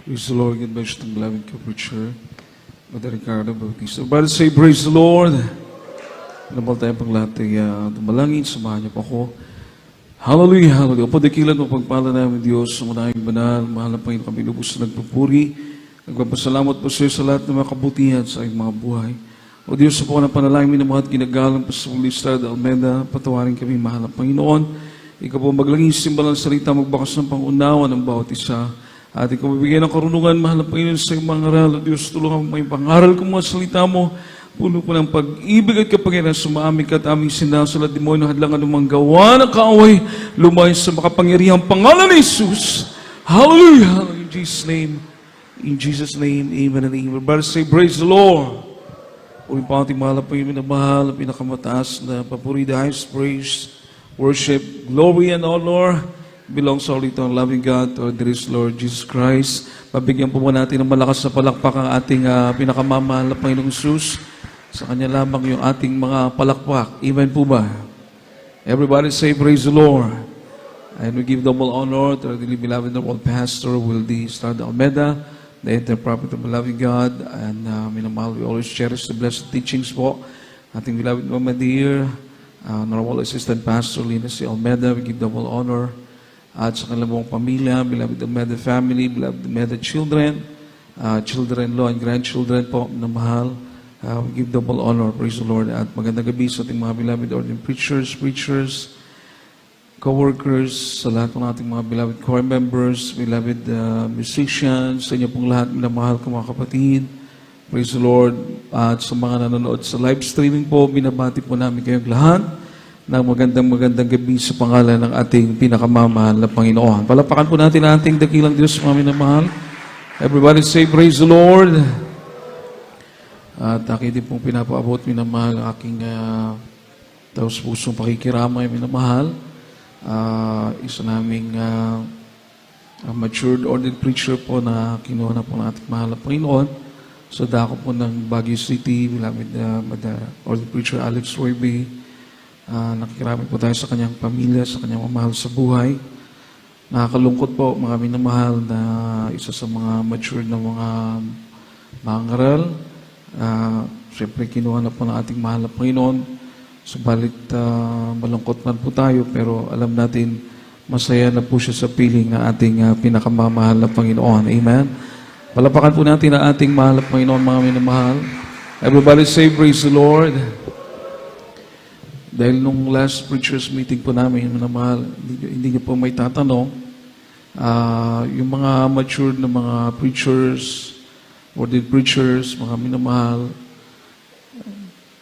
Praise the Lord. God bless you, beloved co-preacher, Brother Ricardo Bautista. Everybody say, praise the Lord. Nabal tayo pang lahat ay dumalangin, samahan niyo po ako. Hallelujah, hallelujah. Padikilan mo pagpala namin Diyos sa manahing banal. Mahal na Panginoon kami lubos na nagpupuri. Nagpapasalamat po sa iyo sa lahat ng mga kabutihan sa iyong mga buhay. O Diyos, sa po na panalangin minamahal at ginagalang pa sa Estrada Almeida, patawarin kami, mahal na Panginoon. Ikaw po maglangin simbalang salita, magbakas ng pangunawa ng bawat isa. At ikaw mabigyan ng karunungan, mahal na Panginoon, sa iyong mga aral. O Diyos, tulungan mo may pangaral kong mga salita mo. Puno po ng pag-ibig at kapanginahan, sumaamig ka at aming sinasal at demonyo, hadlangan ng mga gawa ng kaaway, lumayo sa makapangyarihang pangalan ni Jesus. Hallelujah! In Jesus' name, amen and amen. Everybody say, praise the Lord. Uling pa ating mahal na Panginoon na mahal, pinakamataas na papuri, the highest praise, worship, glory and honor belongs only to our loving God, to our dearest Lord Jesus Christ. Pabigyan po muna natin ng malakas na palakpak ang ating pinakamamahal na Panginoong Jesus. Sa Kanya lamang yung ating mga palakpak. Amen po ba? Everybody say, praise the Lord. And we give double honor to our dearly beloved noble pastor, Wildy Estrada Almeida, the inter-prophet of the loving God. And minamahal, we always cherish the blessed teachings po. Ating beloved Mama Dear, normal assistant pastor, Lina C. Almeida, we give double honor. At sa kanilang pamilya, beloved Almeida family, beloved Almeida children, children-in-law and grandchildren po na mahal. We give double honor, praise the Lord. At magandang gabi sa ating mga beloved ordinary preachers, co-workers, sa lahat ng ating mga beloved choir members, beloved musicians, sa inyo pong lahat, minamahal ko mga kapatid. Praise the Lord. At sa mga nanonood sa live streaming po, binabati po namin kayong lahat ng magandang gabi sa pangalan ng ating pinakamamahal na Panginoon. Palapakan po natin ang ating dakilang Diyos, mga minamahal. Everybody say, praise the Lord. At akin din pong pinapaabot, minamahal, aking taos-pusong pakikiramay, minamahal. Isa naming matured ordained preacher po na kinuha na po ng ating mahal na Panginoon. So dako po ng Baguio City, beloved ordained preacher Alex Roybe. Nakikiramay po tayo sa kanyang pamilya, sa kanyang mamahal sa buhay. Nakakalungkot po, mga minamahal, na isa sa mga matured na mga mangaral. Siyempre, kinuha na po ng ating mahal na Panginoon. Subalit, malungkot man po tayo, pero alam natin, masaya na po siya sa piling ng ating pinakamamahal na Panginoon. Amen? Palapakan po natin ang ating mahal na Panginoon, mga minamahal. Everybody say, praise the Lord. Dahil nung last preachers meeting po namin, minamahal, hindi niyo po may tatanong, yung mga matured na mga preachers, ordained preachers, mga minamahal,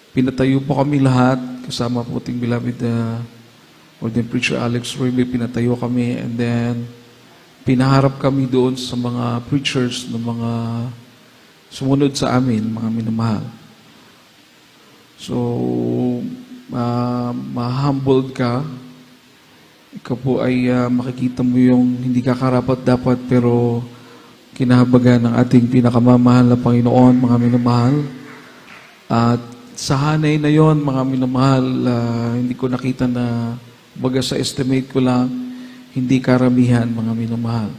pinatayo po kami lahat, kasama po ating beloved ordained preacher Alex Roybe, pinatayo kami, and then pinaharap kami doon sa mga preachers na mga sumunod sa amin, mga minamahal. So, ma-humbled ka, ikaw po ay makikita mo yung hindi ka karapat-dapat pero kinahabagan ng ating pinakamamahal na Panginoon, mga minamahal. At sa hanay na yon, mga minamahal, hindi ko nakita na, baga sa estimate ko lang, hindi karamihan, mga minamahal.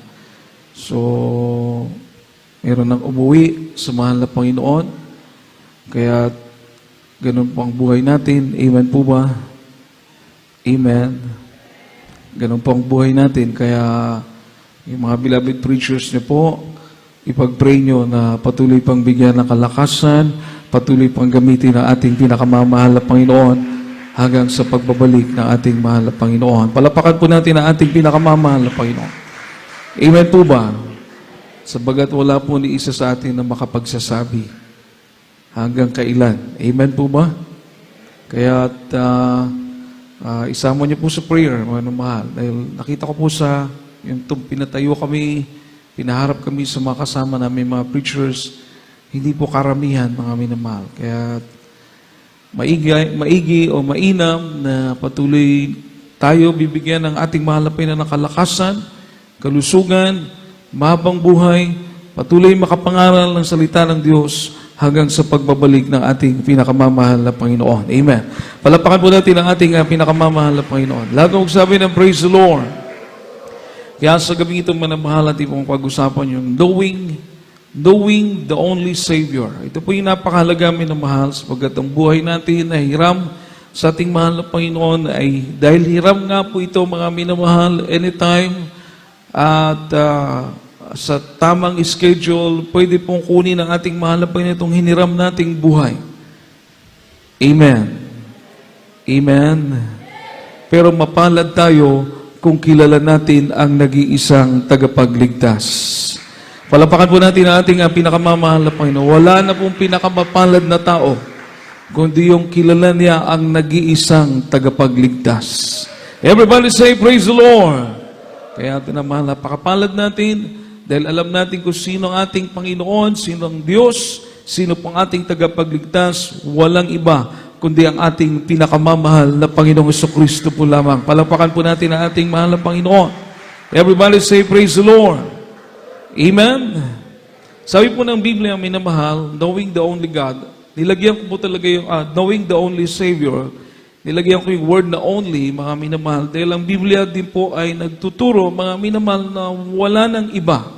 So, meron nang umuwi sa mahal na Panginoon. Kaya, ganun po ang buhay natin. Amen po ba? Amen. Ganun po ang buhay natin. Kaya, yung mga beloved preachers niyo po, ipag-pray nyo na patuloy pang bigyan ng kalakasan, patuloy pang gamitin ang ating pinakamamahal na Panginoon hanggang sa pagbabalik ng ating mahal na Panginoon. Palapakan po natin ang ating pinakamamahal na Panginoon. Amen po ba? Sabagat wala po ni isa sa atin na makapagsasabi hanggang kailan. Amen po ba? Kaya isama niyo po sa prayer, mga mahal. Dahil nakita ko po sa yung pinatayo kami, pinaharap kami sa mga kasama namin, mga preachers, hindi po karamihan, mga minamahal. Kaya maigi o mainam na patuloy tayo bibigyan ng ating mahal na Panginoon ng kalakasan, kalusugan, mahabang buhay, patuloy makapangaral ng salita ng Diyos hanggang sa pagbabalik ng ating pinakamamahal na Panginoon. Amen. Palapakan po natin ang ating pinakamamahal na Panginoon. Lahat ng magsabi ng praise the Lord. Kaya sa gabing ito, manamahal natin pong pag-usapan yung knowing the only Savior. Ito po yung napakahalaga, minamahal, sapagkat ang buhay natin ay hiram sa ating mahal na Panginoon ay dahil hiram nga po ito, mga minamahal, anytime at sa tamang schedule, pwede pong kunin ang ating mahal na Panginoon itong hiniram nating buhay. Amen. Amen. Pero mapalad tayo kung kilala natin ang nag-iisang tagapagligtas. Palapakan po natin ang ating pinakamamahal na Panginoon. Wala na pong pinakamapalad na tao, kundi yung kilala niya ang nag-iisang tagapagligtas. Everybody say, praise the Lord! Kaya ito na mahal, napakapalad natin dahil alam natin kung sino ang ating Panginoon, sino ang Diyos, sino pong ating tagapagligtas, walang iba, kundi ang ating pinakamamahal na Panginoong Jesucristo po lamang. Palapakan po natin ang ating mahal na Panginoon. Everybody say, praise the Lord! Amen? Sabi po ng Biblia, minamahal, knowing the only God, nilagyan ko po talaga yung knowing the only Savior, nilagyan ko yung word na only, mga minamahal, dahil ang Biblia din po ay nagtuturo, mga minamahal, na wala ng iba.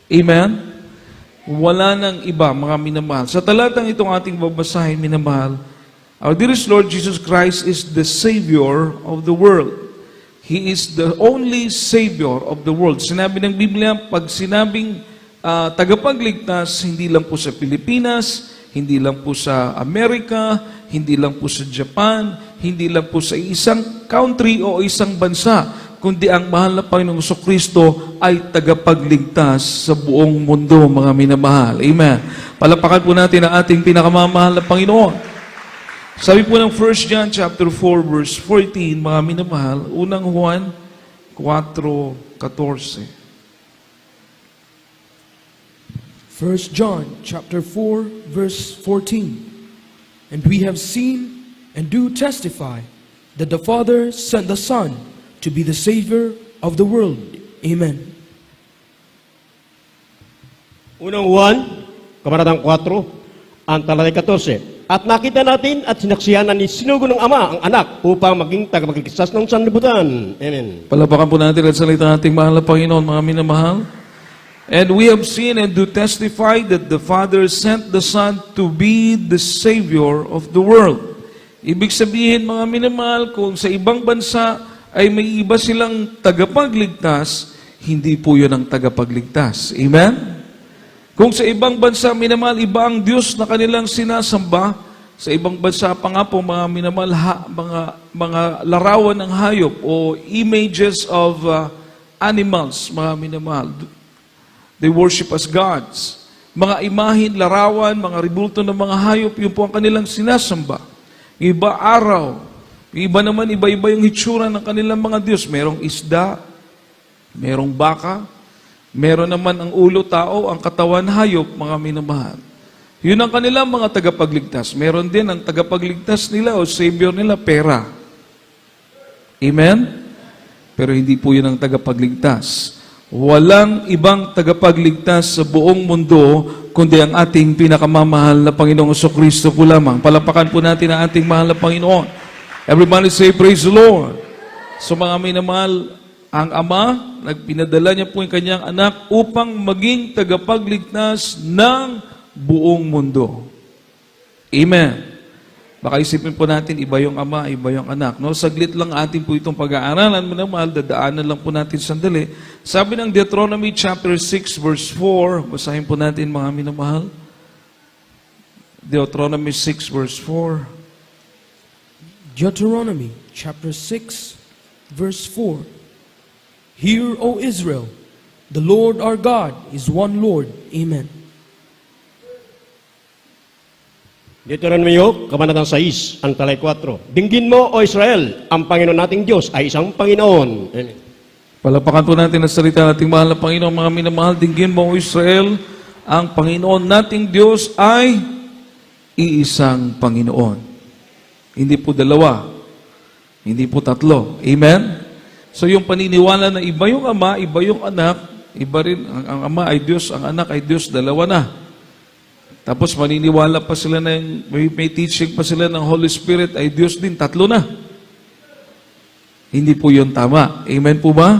Amen? Wala ng iba, mga minamahal. Sa talatang itong ating babasahin, minamahal, our dearest Lord Jesus Christ is the Savior of the world. He is the only Savior of the world. Sinabi ng Biblia, pag sinabing tagapagligtas, hindi lang po sa Pilipinas, hindi lang po sa Amerika, hindi lang po sa Japan, hindi lang po sa isang country o isang bansa, kundi ang mahal na Panginoong Jesucristo ay tagapagligtas sa buong mundo, mga minamahal. Amen. Palapakan po natin ang ating pinakamamahal na Panginoon. Sabi po ng 1 John chapter 4 verse 14, mga minamahal, unang Juan 4:14. 1 John chapter 4 verse 14. And we have seen and do testify that the Father sent the Son to be the Savior of the world. Amen. Unang Juan, kabanatang 4, ang talatay 14. At nakita natin at sinaksihan na ni sinugo ng Ama ang Anak upang maging tagapagligtas ng sanlibutan. Amen. Palapakan po natin at salita ng ating mahal na Panginoon, mga minamahal. And we have seen and do testify that the Father sent the Son to be the Savior of the world. Ibig sabihin, mga minamahal, kung sa ibang bansa ay may iba silang tagapagligtas, hindi po yun ang tagapagligtas. Amen? Kung sa ibang bansa, minamahal, iba ang Diyos na kanilang sinasamba, sa ibang bansa pa nga po, mga minamahal, mga larawan ng hayop o images of animals, mga minamahal. They worship as gods. Mga imahin, larawan, mga ribulto ng mga hayop, yun po ang kanilang sinasamba. Iba araw. Iba naman, iba-iba yung hitsura ng kanilang mga Diyos. Merong isda, merong baka, meron naman ang ulo tao, ang katawan hayop, mga minamahal. Yun ang kanilang mga tagapagligtas. Meron din ang tagapagligtas nila o Savior nila, pera. Amen? Pero hindi po yun ang tagapagligtas. Walang ibang tagapagligtas sa buong mundo, kundi ang ating pinakamamahal na Panginoong Jesucristo po lamang. Palapakan po natin ang ating mahal na Panginoon. Everybody say, praise the Lord. So mga minamahal, ang Ama, nagpinadala niya po yung kanyang anak upang maging tagapagligtas ng buong mundo. Amen. Baka isipin po natin, iba yung Ama, iba yung anak. No? Saglit lang atin po itong pag-aaralan, minamahal, dadaanan lang po natin sandali. Sabi ng Deuteronomy chapter 6 verse 4, basahin po natin mga minamahal. Deuteronomy 6 verse 4. Deuteronomy chapter 6 verse 4. Hear, O Israel, the Lord our God is one Lord. Amen. Deuteronomy, kabanatang 6, ang talay 4. Dinggin mo, O Israel, ang Panginoon nating Diyos ay isang Panginoon. Amen. Palapakan po natin ang salita nating mahal na Panginoon, mga minamahal. Dinggin mo, O Israel, ang Panginoon nating Diyos ay iisang Panginoon. Hindi po dalawa. Hindi po tatlo. Amen? So yung paniniwala na iba yung Ama, iba yung anak, iba rin, ang Ama ay Diyos, ang anak ay Diyos, dalawa na. Tapos maniniwala pa sila na may teaching pa sila ng Holy Spirit ay Diyos din, tatlo na. Hindi po yun tama. Amen po ba?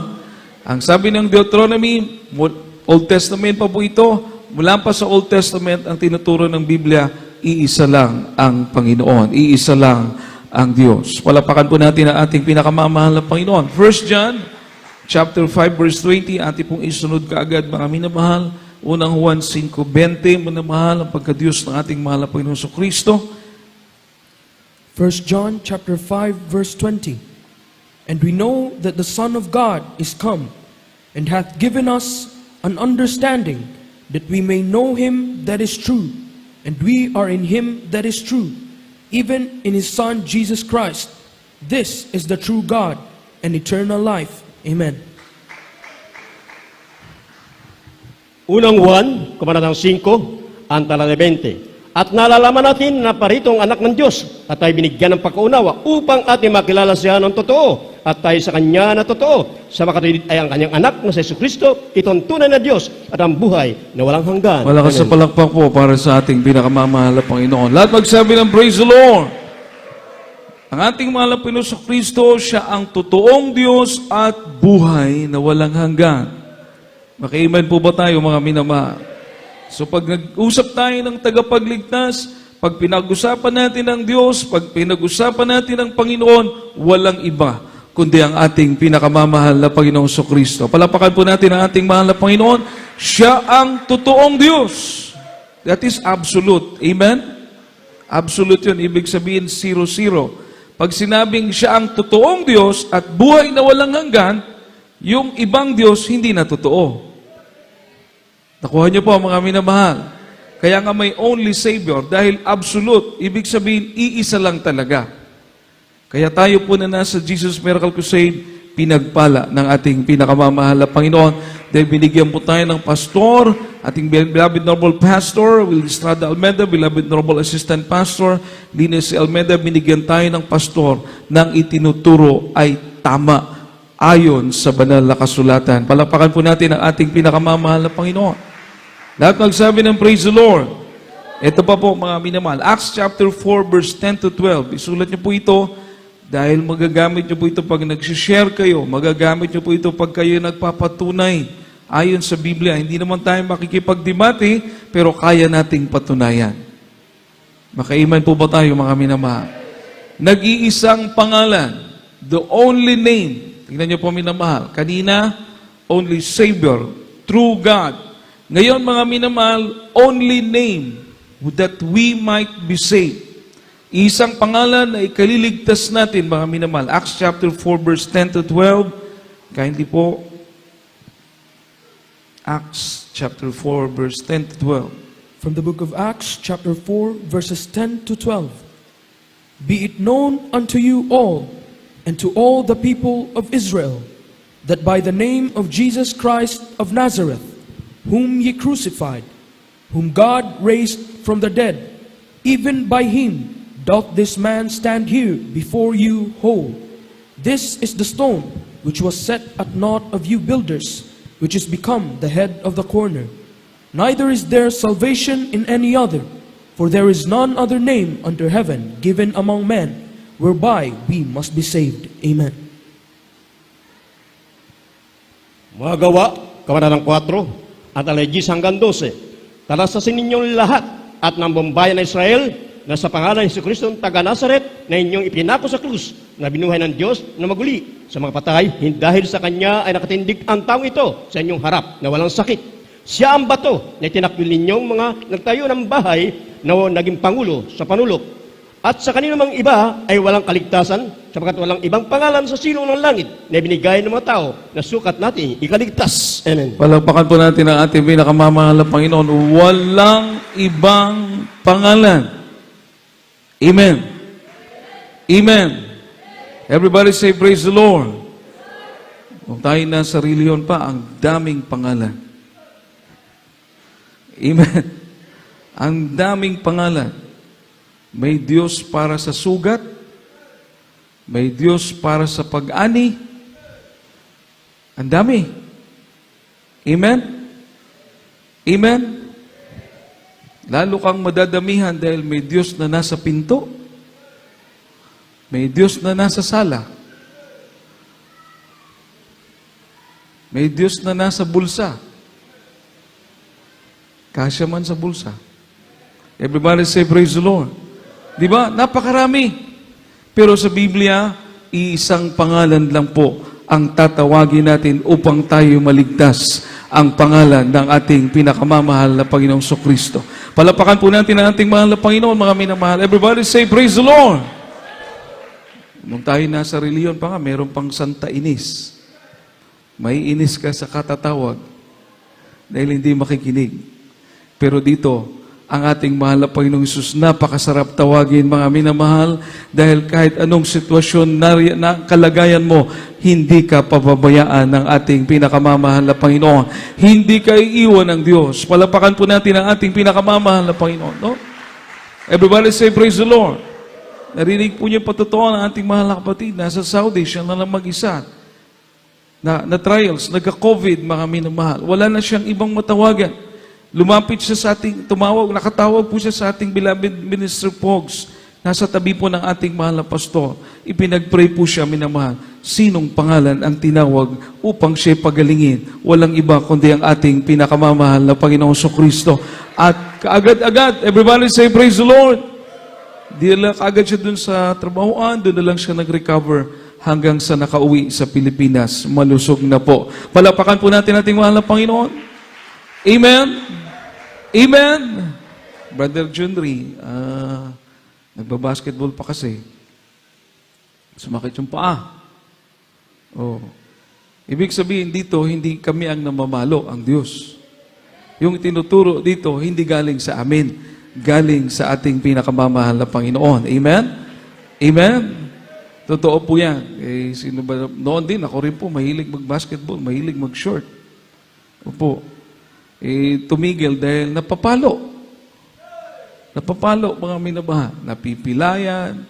Ang sabi ng Deuteronomy, Old Testament pa po ito, mula pa sa Old Testament, ang tinuturo ng Biblia, iisa lang ang Panginoon. Iisa lang ang Diyos. Palapakan po natin ang ating pinakamamahal na Panginoon. 1 John, chapter 5, verse 20, ating pong isunod kaagad, mga minamahal. Unang Juan 5:20, minamahal ang pagka-Diyos ng ating mahal na Panginoon sa Kristo. 1 John chapter 5 verse 20. And we know that the Son of God is come, and hath given us an understanding, that we may know him that is true, and we are in him that is true, even in his Son Jesus Christ. This is the true God and eternal life. Amen. Unang Juan, kabanatang 5, ang talata 20. At nalalaman natin na parito ang anak ng Diyos at tayo binigyan ng pagkaunawa upang ating makilala siya ng totoo at tayo sa Kanya na totoo. Sa makatulid ay ang Kanyang anak na si Jesucristo, itong tunay na Diyos at ang buhay na walang hanggan. Malakas sa Amen. palakpak po para sa ating pinakamamahal na Panginoon. Lahat magsabi ng praise the Lord. Ang ating mahal na Panginoon sa Kristo, siya ang totoong Diyos at buhay na walang hanggan. Maki-amen po ba tayo, mga minamahal? So pag nag-usap tayo ng tagapagligtas, pag pinag-usapan natin ang Diyos, pag pinag-usapan natin ang Panginoon, walang iba kundi ang ating pinakamamahal na Panginoong Kristo. Palapakan po natin ang ating mahal na Panginoon. Siya ang totoong Diyos. That is absolute. Amen? Absolute yun. Ibig sabihin 0-0. Pag sinabing siya ang totoong Diyos at buhay na walang hanggan, yung ibang Diyos hindi na totoo. Nakuha niyo po, mga minamahal. Kaya nga may only Savior dahil absolute. Ibig sabihin, iisa lang talaga. Kaya tayo po na nasa Jesus Miracle Crusade, pinagpala ng ating pinakamamahal na Panginoon. Dahil binigyan po tayo ng pastor, ating beloved noble pastor, Will Estrada Almeda, beloved noble assistant pastor, Linus Almeda, binigyan tayo ng pastor ng itinuturo ay tama ayon sa banal na kasulatan. Palapakan po natin ang ating pinakamamahal na Panginoon. Lahat magsabi ng praise the Lord. Ito pa po, mga minamahal. Acts chapter 4 verse 10 to 12. Isulat niyo po ito dahil magagamit niyo po ito pag nag-share kayo. Magagamit niyo po ito pag kayo nagpapatunay ayon sa Biblia. Hindi naman tayo makikipagdebate, pero kaya nating patunayan. Maka-amen po ba tayo, mga minamahal? Nag-iisang pangalan, the only name. Tingnan niyo po, minamahal. Kanina, only Savior, true God. Ngayon, mga minamahal, only name that we might be saved. Isang pangalan na ikaliligtas natin, mga minamahal. Acts chapter 4, verse 10 to 12. Kindly po. Acts chapter 4, verse 10 to 12. From the book of Acts chapter 4 verses 10 to 12. Be it known unto you all, and to all the people of Israel, that by the name of Jesus Christ of Nazareth, whom ye crucified, whom God raised from the dead, even by him doth this man stand here before you whole. This is the stone which was set at naught of you builders, which is become the head of the corner. Neither is there salvation in any other, for there is none other name under heaven given among men, whereby we must be saved. Amen. Mga gawa, kabanatang 4, at alegis hanggang 12. Talasasin ninyong lahat at ng buong na Israel na sa pangalan ni Jesucristo taga Nazaret na inyong ipinako sa krus na binuhay ng Diyos na maguli sa mga patay dahil sa Kanya ay nakatindig ang taong ito sa inyong harap na walang sakit. Siya ang bato na itinakwil ninyong mga nagtayo ng bahay na naging pangulo sa panulok. At sa kanino mang iba ay walang kaligtasan sapagkat walang ibang pangalan sa silong ng langit na binigay ng mga tao na sukat natin ikaligtas. Amen. Palagpakan po natin ang ating pinakamamahal na Panginoon. Walang ibang pangalan. Amen. Amen. Everybody say, praise the Lord. Kung tayo nasa reliyon pa, ang daming pangalan. Amen. Ang daming pangalan. May Diyos para sa sugat. May Diyos para sa pag-ani. Ang dami. Amen? Amen? Lalo kang madadamihan dahil may Diyos na nasa pinto. May Diyos na nasa sala. May Diyos na nasa bulsa. Kasya man sa bulsa. Everybody say, praise the Lord. Di ba? Napakarami. Pero sa Biblia, iisang pangalan lang po ang tatawagin natin upang tayo maligtas, ang pangalan ng ating pinakamamahal na Panginoong Kristo. Palapakan po natin ang ating mahal na Panginoon, mga minamahal. Everybody say, praise the Lord! Nung tayo nasa reliyon pa nga, meron pang Santa Ines. May inis ka sa katatawag dahil hindi makikinig. Pero dito, ang ating mahal na Panginoong Hesus, napakasarap tawagin, mga minamahal, dahil kahit anong sitwasyon na kalagayan mo, hindi ka pababayaan ng ating pinakamamahal na Panginoon. Hindi ka iiwan ng Diyos. Palapakan po natin ang ating pinakamamahal na Panginoon. No? Everybody say, praise the Lord. Narinig po niyo patutuan ng ating mahal na kapatid. Nasa Saudi, siya na lang mag-isa. Na trials, nagka-COVID, mga minamahal. Wala na siyang ibang matawagan. Lumapit siya sa ating, nakatawag po siya sa ating beloved Minister Pogs. Nasa tabi po ng ating mahal na pastor. Ipinag-pray po siya, minamahal. Sinong pangalan ang tinawag upang siya pagalingin? Walang iba kundi ang ating pinakamamahal na Panginoong Kristo. At kaagad-agad, everybody say, praise the Lord. Di lang kaagad siya dun sa trabahoan, dun na lang siya nag-recover hanggang sa nakauwi sa Pilipinas. Malusog na po. Palapakan po natin ating mahal na Panginoon. Amen. Amen. Brother Junri, nagbabasketball pa kasi. Sumakit yung paa. Oh. Ibig sabihin dito, hindi kami ang namamalo, ang Diyos. Yung tinuturo dito, hindi galing sa amin. Galing sa ating pinakamamahal na Panginoon. Amen? Amen? Totoo po yan. Sino ba? Noon din, ako rin po, mahilig mag-basketball, mahilig mag-short. Opo. Tumigil dahil napapalo. Napapalo, mga minamahal. Napipilayan.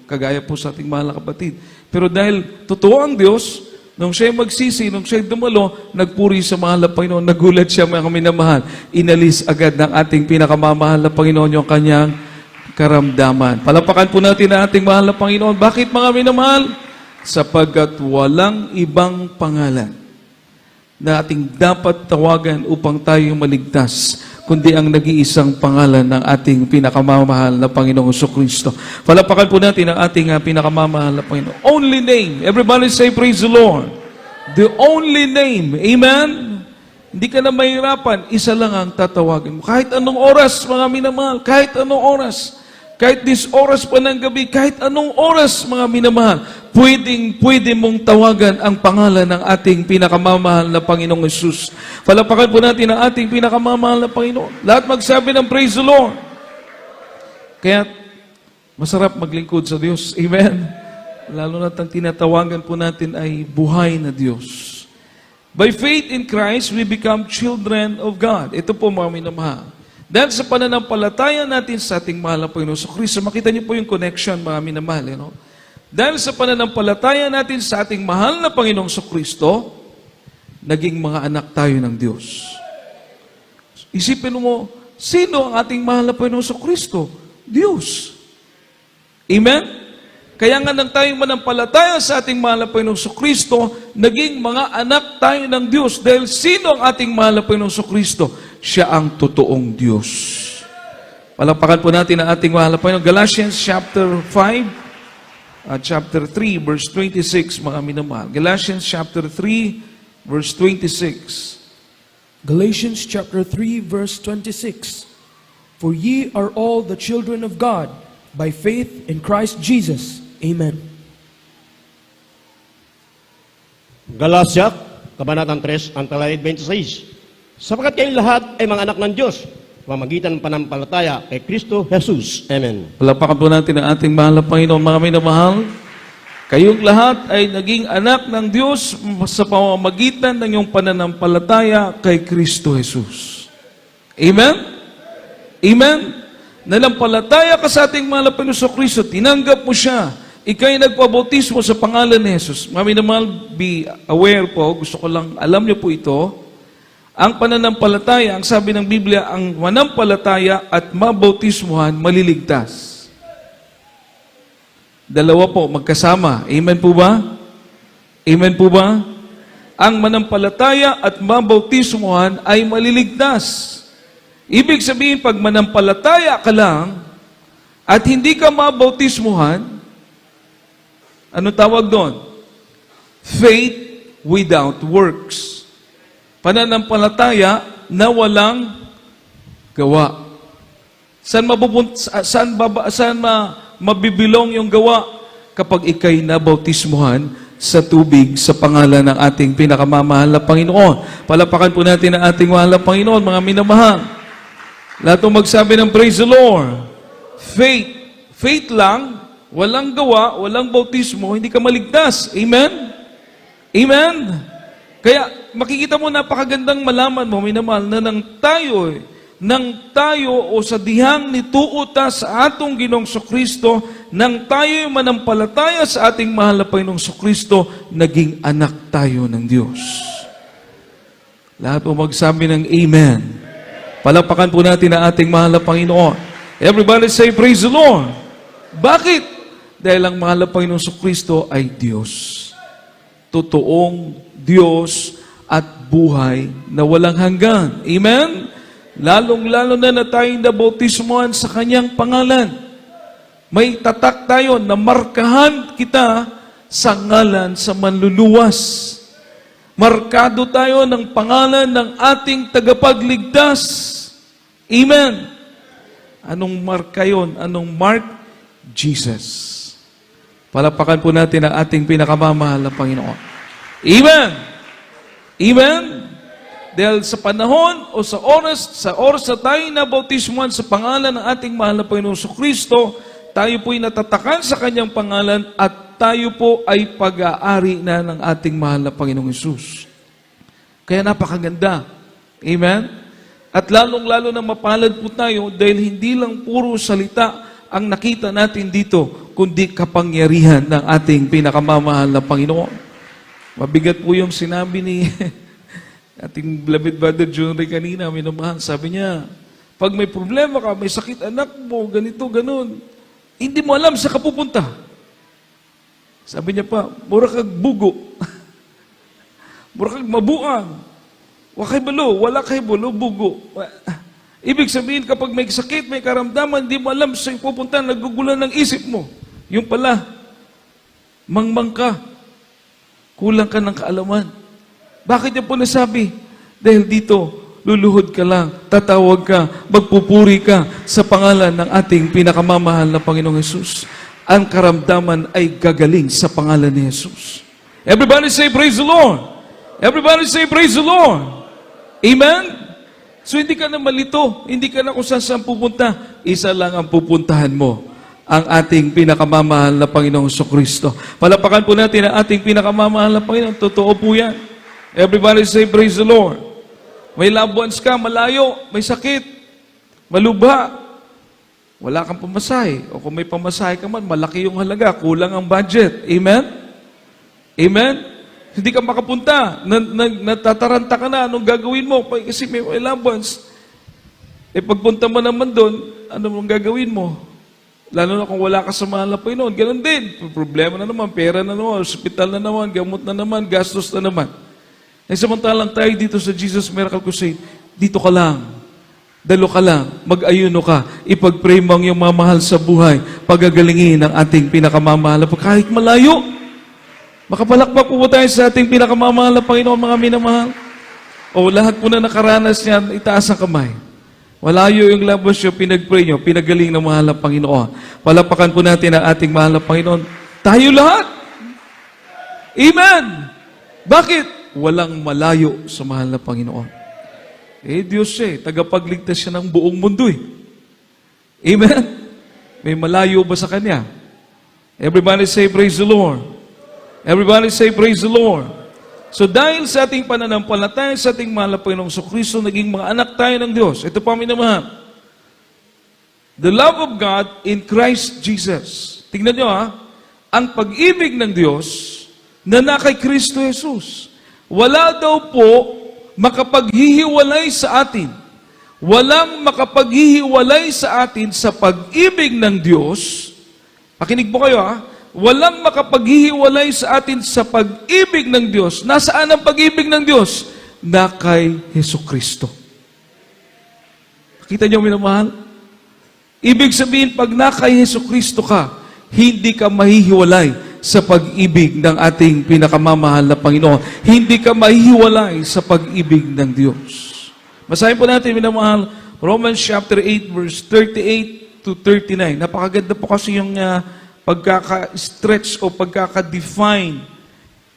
Kagaya po sa ating mahal na kapatid. Pero dahil totoo ang Diyos, nung siya'y magsisi, nung siya'y dumalo, nagpuri sa mahal na Panginoon, nagulat siya, mga minamahal. Inalis agad ng ating pinakamamahal na Panginoon yung kanyang karamdaman. Palapakan po natin ang ating mahal na Panginoon. Bakit, mga minamahal? Sapagkat walang ibang pangalan na ating dapat tawagan upang tayo maligtas, kundi ang nag-iisang pangalan ng ating pinakamamahal na Panginoong Kristo. Palapakan po natin ang ating pinakamamahal na Panginoon. Only name. Everybody say, praise the Lord. The only name. Amen? Hindi ka na mahirapan. Isa lang ang tatawagin mo. Kahit anong oras, mga minamahal. Kahit anong oras. Kahit this oras pa ng gabi. Kahit anong oras, mga minamahal. Pwede mong tawagan ang pangalan ng ating pinakamamahal na Panginoong Hesus. Palapakan po natin ang ating pinakamamahal na Panginoon. Lahat magsabi ng praise the Lord. Kaya masarap maglingkod sa Diyos. Amen? Lalo na ang tinatawagan po natin ay buhay na Diyos. By faith in Christ, we become children of God. Ito po, mga minamahal. Dahil sa pananampalataya natin sa ating mahal na Panginoon sa Kristo, makita niyo po yung connection, mga minamahal. You know? Dahil sa pananampalataya natin sa ating mahal na Panginoong Kristo, naging mga anak tayo ng Diyos. Isipin mo, sino ang ating mahal na Panginoong Kristo? Diyos. Amen? Kaya nga nang tayong manampalataya sa ating mahal na Panginoong Kristo, naging mga anak tayo ng Diyos. Dahil sino ang ating mahal na Panginoong Kristo? Siya ang totoong Diyos. Palapakan po natin ang ating mahal na Panginoon. Galatians chapter 5, chapter 3, verse 26, mga minamahal. Galatians chapter 3, verse 26. Galatians chapter 3, verse 26. For ye are all the children of God, by faith in Christ Jesus. Amen. Galatia, Kabanatang 3, ang talay 26. Sapagkat kayong lahat ay mga anak ng Diyos, pamagitan ng panampalataya kay Kristo Jesus. Amen. Palapakan po natin ang ating mahal na Panginoon, mga minamahal. Kayong lahat ay naging anak ng Diyos sa pamamagitan ng iyong pananampalataya kay Kristo Jesus. Amen? Amen? Nalampalataya ka sa ating mahal na Panginoon Kristo, tinanggap mo siya, ikaw'y nagpabautismo sa pangalan ni Jesus. Mga minamahal, be aware po, gusto ko lang, alam niyo po ito, ang pananampalataya, ang sabi ng Biblia, ang manampalataya at mabautismuhan, maliligtas. Dalawa po, magkasama. Amen po ba? Amen po ba? ang manampalataya at mabautismuhan ay maliligtas. Ibig sabihin, pag manampalataya ka lang at hindi ka mabautismuhan, ano tawag doon? Faith without works. Pananampalataya na walang gawa. Saan mabibilong yung gawa? Kapag ikay nabautismuhan sa tubig sa pangalan ng ating pinakamamahal na Panginoon. Palapakan po natin ang ating mahal na Panginoon, mga minamahal. Lahat ng magsabi ng praise the Lord. Faith. Faith lang, walang gawa, walang bautismo, hindi ka maligtas. Amen? Amen? Kaya makikita mo, napakagandang malaman mo, minamahal, na nang tayo o sa dihang nituuta sa atong Ginoong Kristo, nang tayo manampalataya sa ating mahal na Panginoong Kristo, naging anak tayo ng Diyos. Lahat po magsabi ng Amen. Palapakan po natin ang ating mahal na Panginoon. Everybody say, praise the Lord. Bakit? Dahil ang mahal na Panginoong Kristo ay Diyos. Totoong Diyos at buhay na walang hanggan. Amen? Lalong-lalo na tayong nabautismuhan sa Kanyang pangalan. May tatak tayo na markahan kita sa ngalan sa manluluwas. Markado tayo ng pangalan ng ating tagapagligtas. Amen. Anong marka yun? Anong mark? Jesus. Palapakan po natin ang ating pinakamamahal na Panginoon. Amen. Amen. Dahil sa panahon o sa oras na tayo nabautismuhan sa pangalan ng ating mahal na Panginoong Kristo, tayo po'y natatakan sa Kanyang pangalan at tayo po ay pag-aari na ng ating mahal na Panginoong Hesus. Kaya napakaganda. Amen? At lalong-lalo na mapalad po tayo dahil hindi lang puro salita ang nakita natin dito, kundi kapangyarihan ng ating pinakamamahal na Panginoon. Mabigat po yung sinabi ni ating beloved brother John Ray kanina, minamahal. Sabi niya, pag may problema ka, may sakit anak mo, ganito, ganun, hindi mo alam sa kapupunta. Sabi niya pa, mura kag bugo. Mura kag mabuang. Wakay balo, wala kay balo, bugo. Ibig sabihin, kapag may sakit, may karamdaman, hindi mo alam sa pupunta, nagugulan ng isip mo. Yung pala, mangmang ka. Kulang ka ng kaalaman. Bakit niya po nasabi? Dahil dito, luluhod ka lang, tatawag ka, magpupuri ka sa pangalan ng ating pinakamamahal na Panginoong Hesus. Ang karamdaman ay gagaling sa pangalan ni Jesus. Everybody say, praise the Lord. Everybody say, praise the Lord. Amen? So hindi ka na malito, hindi ka na kung saan pupunta. Isa lang ang pupuntahan mo, ang ating pinakamamahal na Panginoong Kristo. Palapakan po natin ang ating pinakamamahal na Panginoon. Totoo po yan. Everybody say, praise the Lord. May loved ones ka, malayo, may sakit, malubha. Wala kang pamasahe. O kung may pamasahe ka man, malaki yung halaga, kulang ang budget. Amen? Amen? Hindi ka makapunta. Natataranta ka na. Anong gagawin mo? Kasi may loved ones. Pagpunta mo naman doon, ano mong gagawin mo? Lalo na kung wala ka sa mahal na Panginoon. Ganon din. Problema na naman, pera na naman, hospital na naman, gamot na naman, gastos na naman. Samantalang tayo dito sa Jesus Miracle Crusade, dito ka lang. Dalo ka lang, mag-ayuno ka, ipag-pray mo ang iyong mamahal sa buhay, pagagalingin ang ating pinakamamahal. Kahit malayo, makapalakpak po tayo sa ating pinakamamahal na Panginoon, mga minamahal. O lahat po na nakaranas niyan, itaas ang kamay. Malayo yung labos nyo, pinag-pray nyo, pinagaling ng mahal na Panginoon. Palapakan po natin ang ating mahal na Panginoon. Tayo lahat. Amen. Bakit? Walang malayo sa mahal na Panginoon. Diyos siya, tagapagligtas siya ng buong mundo eh. Amen? May malayo ba sa Kanya? Everybody say, praise the Lord. Everybody say, praise the Lord. So dahil sa ating pananampalataya sa ating mahal na Panginoong Kristo, naging mga anak tayo ng Diyos. Ito pa minamahal. The love of God in Christ Jesus. Tingnan nyo ang pag-ibig ng Diyos na kay Kristo Jesus. Wala daw po makapaghihiwalay sa atin. Walang makapaghihiwalay sa atin sa pag-ibig ng Diyos. Pakinig po kayo walang makapaghihiwalay sa atin sa pag-ibig ng Diyos. Nasaan ang pag-ibig ng Diyos? Na kay Hesukristo. Kita niyo, minamahal? Ibig sabihin, pag na kay Hesukristo ka, hindi ka mahihiwalay sa pag-ibig ng ating pinakamamahal na Panginoon. Hindi ka mahihiwalay sa pag-ibig ng Diyos. Basahin po natin, minamahal, Romans chapter 8, verse 38 to 39. Napakaganda po kasi yung pagkaka-stretch o pagkaka-define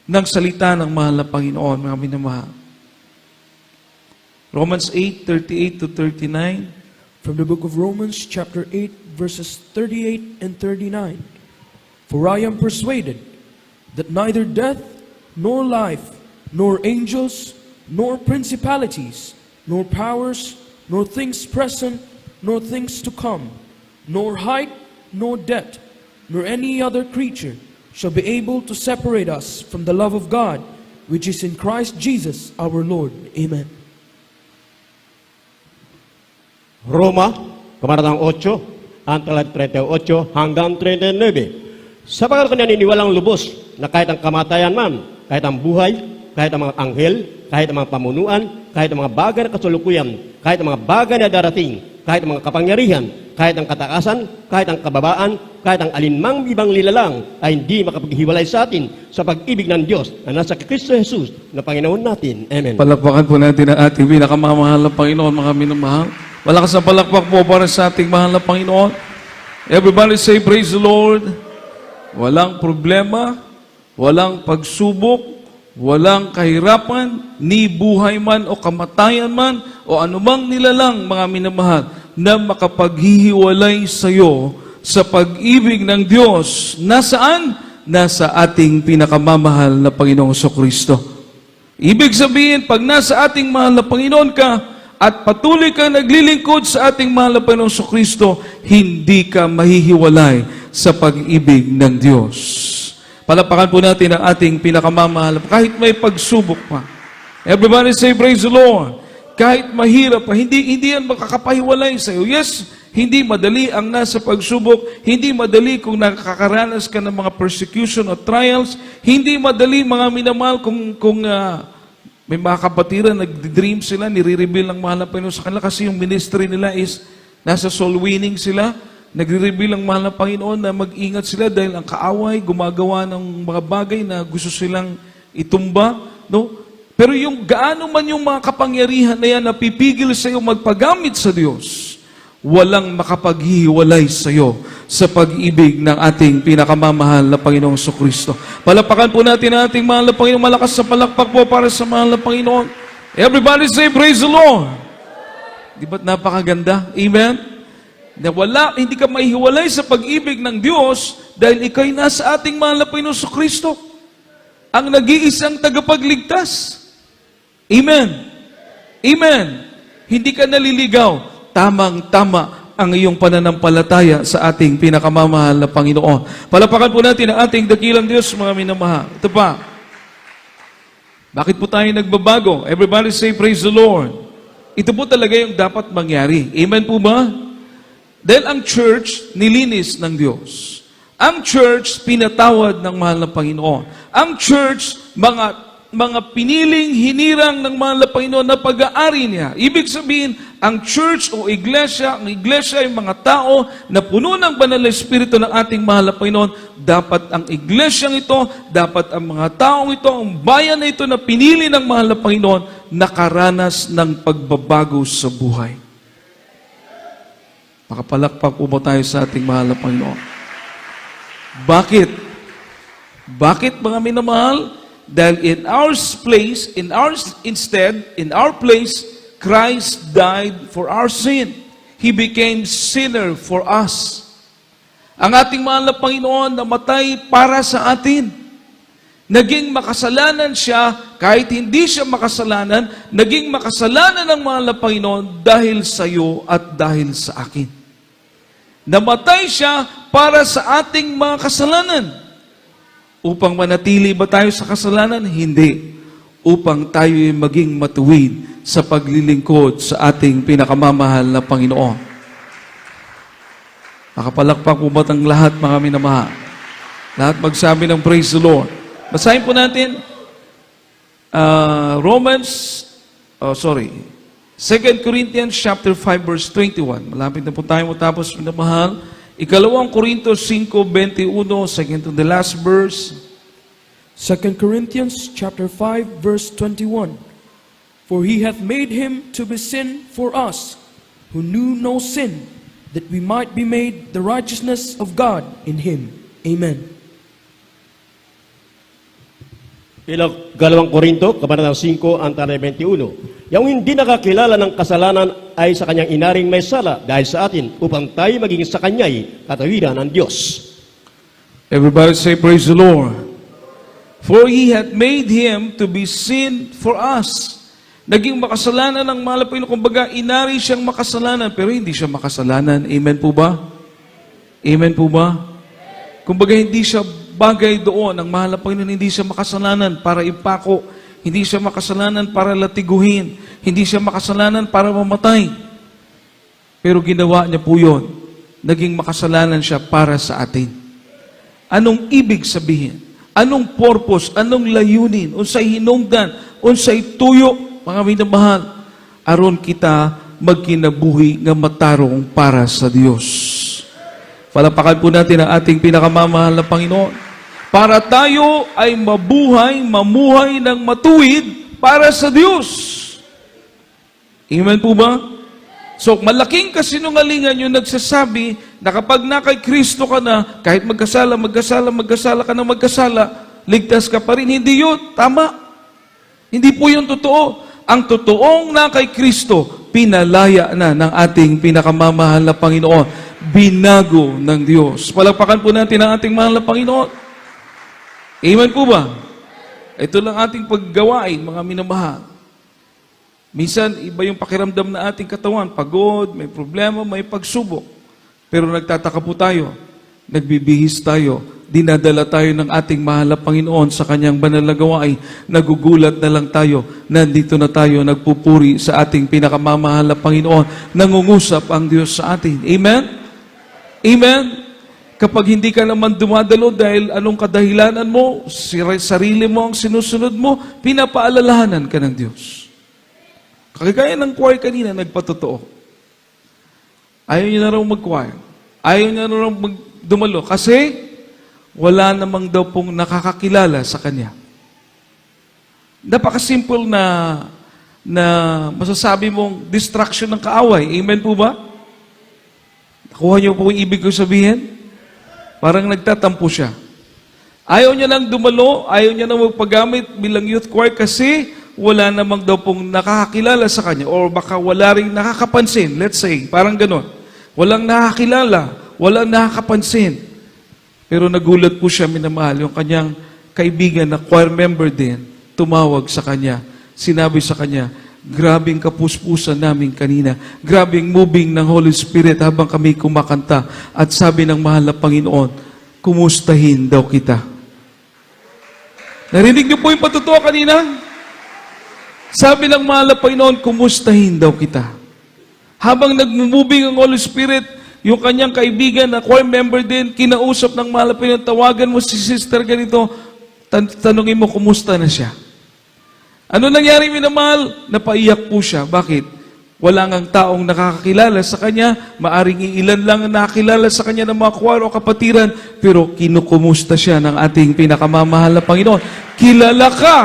ng salita ng mahal na Panginoon, mga minamahal. Romans 8, 38 to 39. From the book of Romans, chapter 8, verses 38 and 39. For I am persuaded that neither death, nor life, nor angels, nor principalities, nor powers, nor things present, nor things to come, nor height, nor depth, nor any other creature shall be able to separate us from the love of God, which is in Christ Jesus our Lord. Amen. Roma, Kabanatang 8, Antalag 38 hanggang 39. Sapagkat naniniwalang lubos na kahit ang kamatayan man, kahit ang buhay, kahit ang mga anghel, kahit ang mga pamunuan, kahit ang mga bagay na kasulukuyan, kahit ang mga bagay na darating, kahit ang mga kapangyarihan, kahit ang kataasan, kahit ang kababaan, kahit ang alinmang ibang nilalang ay hindi makapaghiwalay sa atin sa pag-ibig ng Diyos na nasa Kristo Jesus na Panginoon natin. Amen. Palakpakan po natin ang ating pinakamamahal na Panginoon, mga minamahal. Malakas na palakpak po para sa ating mahal na Panginoon. Everybody say, praise the Lord. Walang problema, walang pagsubok, walang kahirapan, ni buhay man o kamatayan man, o anumang nilalang, mga minamahal, na makapaghihiwalay sa iyo sa pag-ibig ng Diyos. Nasaan? Nasa ating pinakamamahal na Panginoong Kristo. Ibig sabihin, pag nasa ating mahal na Panginoon ka, at patuloy ka naglilingkod sa ating mahal na Panginoong Kristo, hindi ka mahihiwalay sa pag-ibig ng Diyos. Palapakan po natin ang ating pinakamamahal, kahit may pagsubok pa. Everybody say, praise the Lord. Kahit mahirap pa, hindi yan makakapahiwalay sa iyo. Yes, hindi madali ang nasa pagsubok, hindi madali kung nakakaranas ka ng mga persecution o trials, hindi madali, mga minamahal, kung may mga kapatiran, nag-dream sila, nire-reveal ng mahal na Panginoon sa kanila kasi yung ministry nila is nasa soul winning sila. Nagre-reveal ang mahal na Panginoon na mag-ingat sila dahil ang kaaway gumagawa ng mga bagay na gusto silang itumba. No? Pero yung gaano man yung mga kapangyarihan na yan na pipigil sa iyo magpagamit sa Diyos, walang makapaghihiwalay sa iyo sa pag-ibig ng ating pinakamamahal na Panginoong Kristo. Palapakan po natin ang ating mahal na Panginoon. Malakas sa palakpak po para sa mahal na Panginoon. Everybody say, praise the Lord. Di ba't napakaganda? Amen? Na hindi ka mahihiwalay sa pag-ibig ng Diyos dahil ikaw'y nasa ating mahal na Panginoong Kristo, ang nag-iisang tagapagligtas. Amen. Amen. Hindi ka naliligaw. Tamang-tama ang iyong pananampalataya sa ating pinakamamahal na Panginoon. Palapakan po natin ang ating dakilang Diyos, mga minamahal. Ito pa. Bakit po tayo nagbabago? Everybody say, praise the Lord. Ito po talaga yung dapat mangyari. Amen po ba? Dahil ang church, nilinis ng Diyos. Ang church, pinatawad ng mahal na Panginoon. Ang church, mga piniling hinirang ng mahal na Panginoon na pag-aari niya. Ibig sabihin, ang church o iglesia, ang iglesia ay mga tao na puno ng banal na Espiritu ng ating mahal na Panginoon. Dapat ang iglesyang ito, dapat ang mga taong ito, ang bayan na ito na pinili ng mahal na Panginoon, nakaranas ng pagbabago sa buhay. Makapalakpak po ba tayo sa ating mahal na Panginoon? Bakit? Bakit, mga minamahal? Dahil in our place, in our place, Christ died for our sin. He became sinner for us. Ang ating mahal na Panginoon namatay para sa atin. Naging makasalanan siya, kahit hindi siya makasalanan, naging makasalanan ng mahal na Panginoon dahil sa iyo at dahil sa akin. Namatay siya para sa ating mga kasalanan. Upang manatili ba tayo sa kasalanan? Hindi. Upang tayo maging matuwid sa paglilingkod sa ating pinakamamahal na Panginoon. Nakapalakpak po ba't ang lahat, mga minamahal? Lahat magsabi ng praise the Lord. Basahin po natin Second Corinthians chapter 5 verse 21. Malapit na po tayo matapos, minamahal. Ikalawang Korintos 5:21, second to the last verse. 2 Corinthians chapter 5 verse 21. For he hath made him to be sin for us, who knew no sin, that we might be made the righteousness of God in him. Amen. Ikalawang Korinto, kabanatang 5, ang talay 21. Yung hindi nakakilala ng kasalanan ay sa kanyang inaring may sala dahil sa atin upang tayo maging sa kanya'y katawiran ng Diyos. Everybody say praise the Lord. For he hath made him to be sin for us. Naging makasalanan ng mahal na Panginoon. Kumbaga, inari siyang makasalanan, pero hindi siya makasalanan. Amen po ba? Amen po ba? Kumbaga, hindi siya bagay doon. Ang mahal na Panginoon, hindi siya makasalanan para ipako. Hindi siya makasalanan para latiguhin. Hindi siya makasalanan para mamatay. Pero ginawa niya po yun. Naging makasalanan siya para sa atin. Anong ibig sabihin? Anong purpose? Anong layunin? Unsay hinungdan? Unsay tuyo? Mga minamahal, aron kita magkinabuhi nga matarong para sa Diyos. Palapakan po natin ang ating pinakamamahal na Panginoon. Para tayo ay mamuhay ng matuwid para sa Diyos. Amen po ba? So, malaking kasinungalingan yung nagsasabi na kapag na kay Kristo ka na, kahit magkasala ka, ligtas ka pa rin. Hindi yun. Tama. Hindi po yun totoo. Ang totoong na kay Kristo, pinalaya na ng ating pinakamamahal na Panginoon. Binago ng Diyos. Palagpakan po natin ang ating mahal na Panginoon. Amen po ba? Ito lang ating paggawain, mga minamahal. Minsan, iba yung pakiramdam na ating katawan. Pagod, may problema, may pagsubok. Pero nagtataka po tayo. Nagbibihis tayo. Dinadala tayo ng ating mahal na Panginoon sa kanyang banal na gawain. Nagugulat na lang tayo. Nandito na tayo, nagpupuri sa ating pinakamamahal na Panginoon. Nangungusap ang Diyos sa atin. Amen? Amen? Kapag hindi ka naman dumadalo dahil anong kadahilanan mo, sarili mo ang sinusunod mo, pinapaalalahanan ka ng Diyos. Kagaya ng choir kanina, nagpatotoo. Ayaw niya na raw mag-choir. Ayaw niya na raw dumalo. Kasi, wala namang daw pong nakakakilala sa kanya. Napaka-simple na masasabi mong distraction ng kaaway. Amen po ba? Nakuha niyo po yung ibig ko sabihin? Parang nagtatampo siya. Ayaw niya lang dumalo, ayaw niya lang magpagamit bilang youth choir kasi wala namang daw pong nakakakilala sa kanya or baka wala rin nakakapansin. Let's say, parang ganon. Walang nakakilala, walang nakakapansin. Pero nagulat po siya, minamahal, yung kanyang kaibigan na choir member din, tumawag sa kanya. Sinabi sa kanya, grabing kapuspusan namin kanina. Grabing moving ng Holy Spirit habang kami kumakanta. At sabi ng mahal na Panginoon, kumustahin daw kita. Narinig niyo po yung patutuwa kanina? Sabi ng mahal na Panginoon, kumustahin daw kita. Habang nag-moving ang Holy Spirit, yung kanyang kaibigan na choir member din, kinausap ng mahal na Panginoon, tawagan mo si sister ganito, tanungin mo, kumusta na siya? Ano nangyari, minamahal? Napaiyak po siya. Bakit? Wala ngang taong nakakakilala sa kanya. Maaring ilan lang ang nakakilala sa kanya ng mga choir o kapatiran. Pero kinukumusta siya ng ating pinakamamahal na Panginoon. Kilala ka.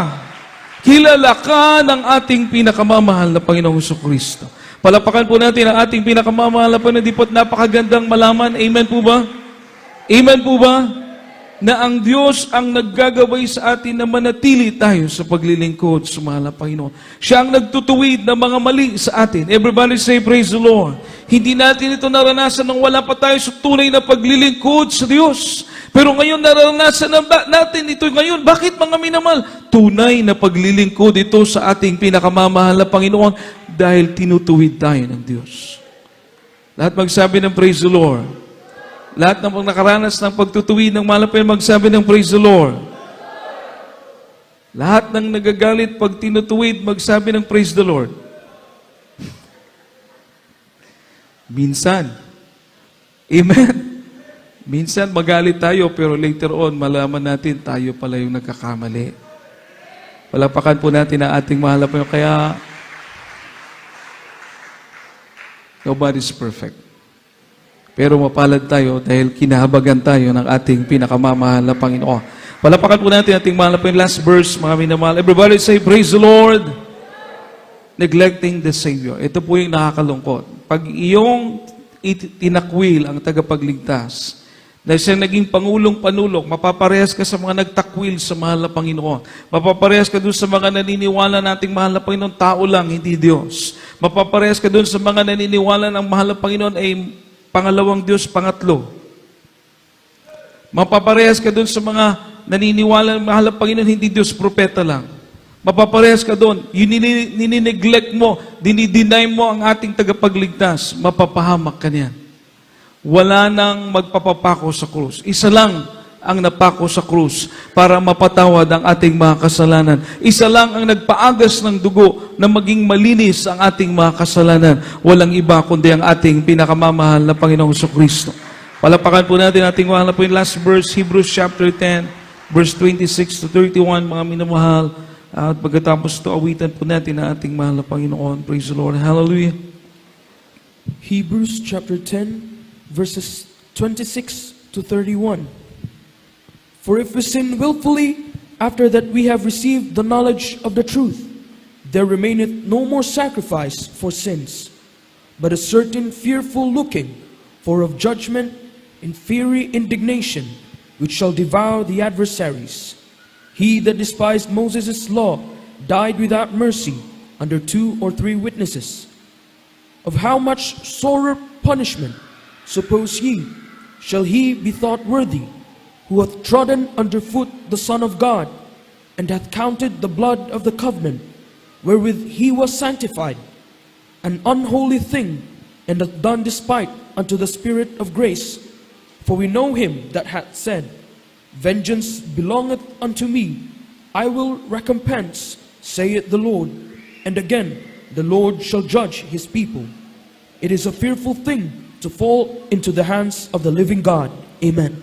Kilala ka ng ating pinakamamahal na Panginoong Jesucristo. Palapakan po natin ang ating pinakamamahal na Panginoon. Di po't napakagandang malaman. Amen po ba? Amen po ba? Na ang Diyos ang naggagaway sa atin na manatili tayo sa paglilingkod sa mahal na Panginoon. Siya ang nagtutuwid ng mga mali sa atin. Everybody say, praise the Lord. Hindi natin ito naranasan nang wala pa tayo sa tunay na paglilingkod sa Diyos. Pero ngayon naranasan natin ito ngayon. Bakit, mga minamahal? Tunay na paglilingkod ito sa ating pinakamamahal na Panginoon dahil tinutuwid tayo ng Diyos. Lahat magsabi ng praise the Lord. Lahat ng nakaranas ng pagtutuwid ng mahal na Panginoon, magsabi ng praise the Lord. Lahat ng nagagalit pag tinutuwid, magsabi ng praise the Lord. Minsan. Amen. Minsan magalit tayo, pero later on, malaman natin tayo pala yung nagkakamali. Palapakan po natin ang ating mahal na Panginoon. Kaya, nobody's perfect. Pero mapalad tayo dahil kinahabagan tayo ng ating pinakamamahal na Panginoon. Palapakan po natin ating mahal na Panginoon. Last verse, mga minamahal. Everybody say, praise the Lord. Neglecting the Savior. Ito po yung nakakalungkot. Pag iyong tinakwil ang tagapagligtas, dahil siya naging Pangulong Panulok, mapaparehas ka sa mga nagtakwil sa mahal na Panginoon. Mapaparehas ka dun sa mga naniniwala nating mahal na Panginoon, tao lang, hindi Diyos. Mapaparehas ka dun sa mga naniniwala ng mahal na Panginoon ay pangalawang Diyos, pangatlo. Mapaparehas ka dun sa mga naniniwala ng mahal na Panginoon, hindi Diyos, propeta lang. Mapaparehas ka doon. Yung ninineglect mo, dinideny mo ang ating tagapagligtas, mapapahamak ka niyan. Wala nang magpapapako sa krus. Isa lang ang napako sa krus para mapatawad ang ating mga kasalanan. Isa lang ang nagpaagas ng dugo na maging malinis ang ating mga kasalanan. Walang iba kundi ang ating pinakamamahal na Panginoong Kristo. Palapakan po natin ating mahal na po yung last verse, Hebrews chapter 10, verse 26 to 31, mga minamahal. At pagkatapos ito, awitan po natin ang ating mahal na Panginoon. Praise the Lord. Hallelujah. Hebrews chapter 10, verses 26 to 31. For if we sin willfully after that we have received the knowledge of the truth, there remaineth no more sacrifice for sins, but a certain fearful looking for of judgment and fiery indignation, which shall devour the adversaries. He that despised Moses' law died without mercy under 2 or 3 witnesses. Of how much sorer punishment, suppose ye, shall he be thought worthy, who hath trodden under foot the Son of God, and hath counted the blood of the covenant, wherewith he was sanctified, an unholy thing, and hath done despite unto the Spirit of grace? For we know him that hath said, Vengeance belongeth unto me, I will recompense, saith the Lord. And again, the Lord shall judge his people. It is a fearful thing to fall into the hands of the living God. Amen.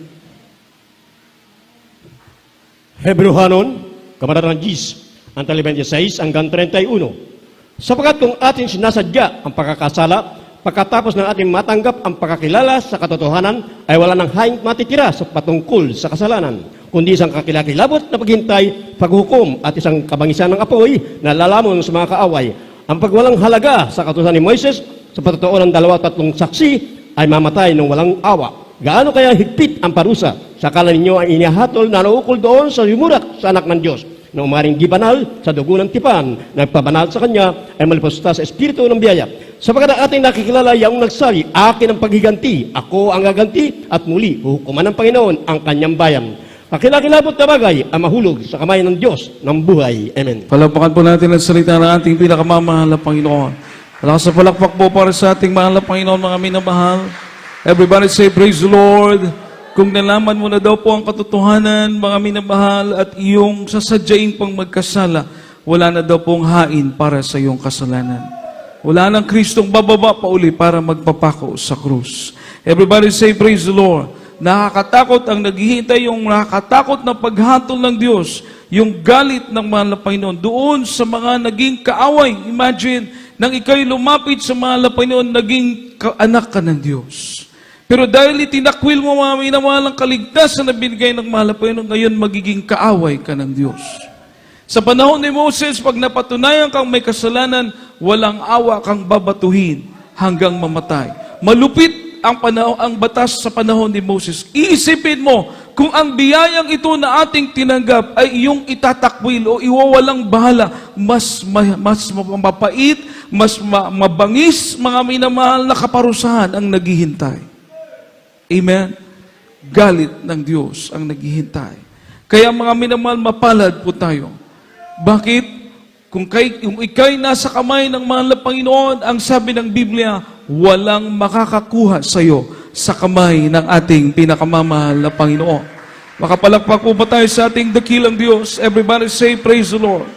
Hebrehanon, Kabanatang 10, ang 26 hanggang 31. Sapagkat kung ating sinasadya ang pagkakasala, pagkatapos ng ating matanggap ang pagkakilala sa katotohanan, ay wala nang haing matitira sa patungkol sa kasalanan, kundi isang kakilakilabot na paghintay, paghukom at isang kabangisan ng apoy na lalamon sa mga kaaway. Ang pagwalang halaga sa katusan ni Moises, sa patotoo ng 2-3 saksi, ay mamatay ng walang awa. Gaano kaya higpit ang parusa? Sakala ninyo ang inihatol na naukol doon sa yumurak sa anak ng Diyos, na umaring gibanal sa dugo ng tipan, nagpabanal sa kanya, ay malipusta sa espiritu ng biyaya. Sapagkat ang ating nakikilala yung nagsabi, akin ang paghiganti, ako ang gaganti, at muli, hukuman ng Panginoon ang kanyang bayan. Kakilakilabot na bagay ang mahulog sa kamay ng Diyos ng buhay. Amen. Palapakan po natin ang salita ng ating pinakamamahal na Panginoon. Malakas sa palakpak po para sa ating mahal na Panginoon, mga minamahal. Everybody say, praise the Lord. Kung nalaman mo na daw po ang katotohanan, mga minamahal, at iyong sasadyain pang magkasala, wala na daw pong hain para sa iyong kasalanan. Wala nang Kristong bababa pa uli para magpapako sa krus. Everybody say, praise the Lord. Nakakatakot ang naghihintay, yung nakakatakot na paghatol ng Diyos, yung galit ng mahal na Panginoon, doon sa mga naging kaaway. Imagine, nang ikaw'y lumapit sa mahal na Panginoon, naging anak ka ng Diyos. Pero dahil itinakwil mo, mga minamahal, ang kaligtasan na binigay ng mahal na Panginoon, ngayon magiging kaaway ka ng Diyos. Sa panahon ni Moses, pag napatunayan kang may kasalanan, walang awa kang babatuhin hanggang mamatay. Malupit ang batas sa panahon ni Moses. Iisipin mo, kung ang biyayang ito na ating tinanggap ay iyong itatakwil o iwawalang bahala, mas mapait, mas mabangis, mga minamahal na kaparusahan ang naghihintay. Amen? Galit ng Diyos ang naghihintay. Kaya mga minamahal, mapalad po tayo. Bakit? Kung ikay nasa kamay ng mahal na Panginoon, ang sabi ng Biblia, walang makakakuha sa iyo sa kamay ng ating pinakamamahal na Panginoon. Makapalakpak po ba tayo sa ating dakilang Diyos? Everybody say, praise the Lord.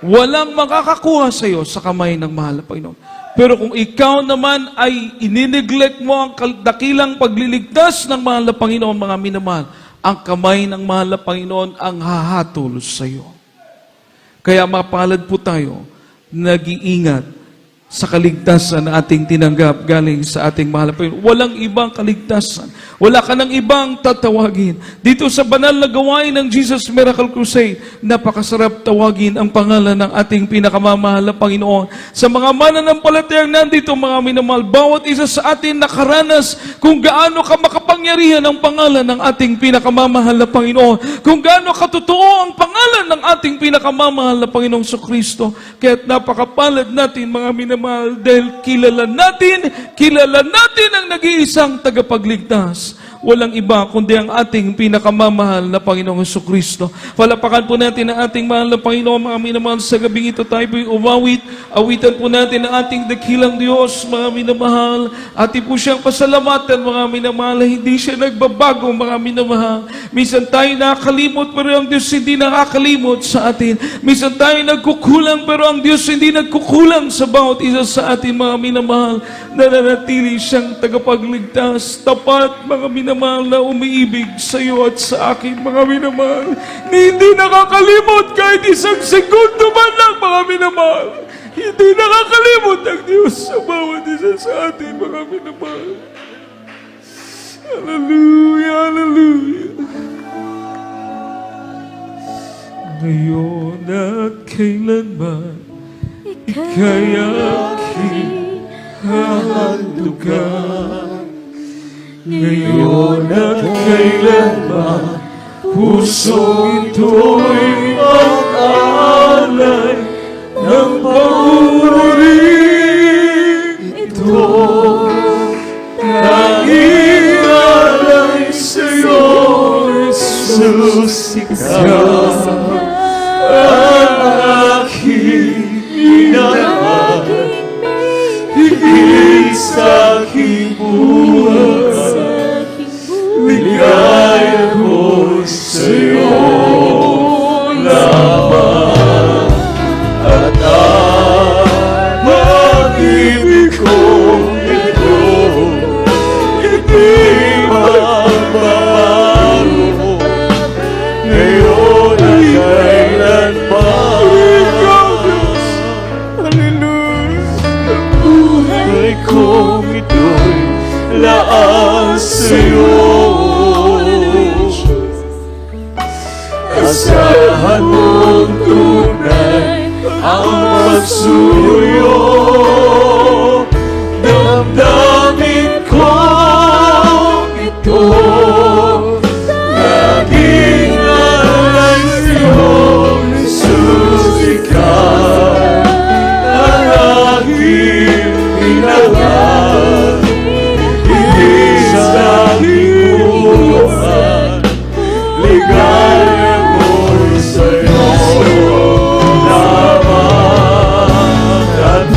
Walang makakakuha sa iyo sa kamay ng mahal na Panginoon. Pero kung ikaw naman ay inineglect mo ang dakilang pagliligtas ng mahal na Panginoon, mga minamahal, ang kamay ng mahal na Panginoon ang hahatol sa iyo. Kaya mapalad po tayo, nag-iingat sa kaligtasan na ating tinanggap galing sa ating mahal na Panginoon. Walang ibang kaligtasan. Wala ka ng ibang tatawagin. Dito sa banal na gawain ng Jesus Miracle Crusade, napakasarap tawagin ang pangalan ng ating pinakamamahal na Panginoon. Sa mga mananampalatayang nandito, mga minamahal, bawat isa sa atin nakaranas kung gaano ka makapangyarihan ang pangalan ng ating pinakamamahal na Panginoon. Kung gaano katotoo ang pangalan ng ating pinakamamahal na Panginoong Kristo. Kaya't napakapalad natin, mga minamahal, dahil kilala natin ang nag-iisang tagapagligtas. Walang iba kundi ang ating pinakamamahal na Panginoong Kristo. Palapakan po natin ang ating mahal na Panginoon, mga minamahal. Sa gabing ito tayo po'y umawit. Awitan po natin ang ating dakilang Diyos, mga minamahal. Atin po siyang pasalamatan, mga minamahal. Hindi siya nagbabago, mga minamahal. Minsan tayo nakakalimot, pero ang Diyos hindi nakakalimot sa atin. Minsan tayo nagkukulang, pero ang Diyos hindi nagkukulang sa bawat isa sa atin, mga minamahal. Nananatili siyang tagapagligtas, tapat, mga minamahal, na umiibig sa iyo at sa akin, mga minamahal. Hindi nakakalimot kahit isang segundo man lang, mga minamahal. Hindi nakakalimot ang Diyos sa bawat isa sa atin, mga minamahal. Hallelujah, hallelujah. Ngayon at kailanman, ika'y aking hahandugan. Ngayon at kailanman, pusong ito'y mag-aalay ng pauring ito. Tanging alay sa'yo, Jesus, ikaw ang aking minamahal. Higit sa aking buhay, ligaya ko sa'yo lamang. At ang pag-ibig kong ito, hindi magbabago. Ngayon at kailanman. Hallelujah. Buhay kong ito'y laan sa'yo. Asahan mong tunay ang pagsuyo. Damdamin ko ito, naging alay sa'yo, Jesus, ikaw ang aking minamahal. Higit sa aking buhay, ligaya ko sa'yo lamang. At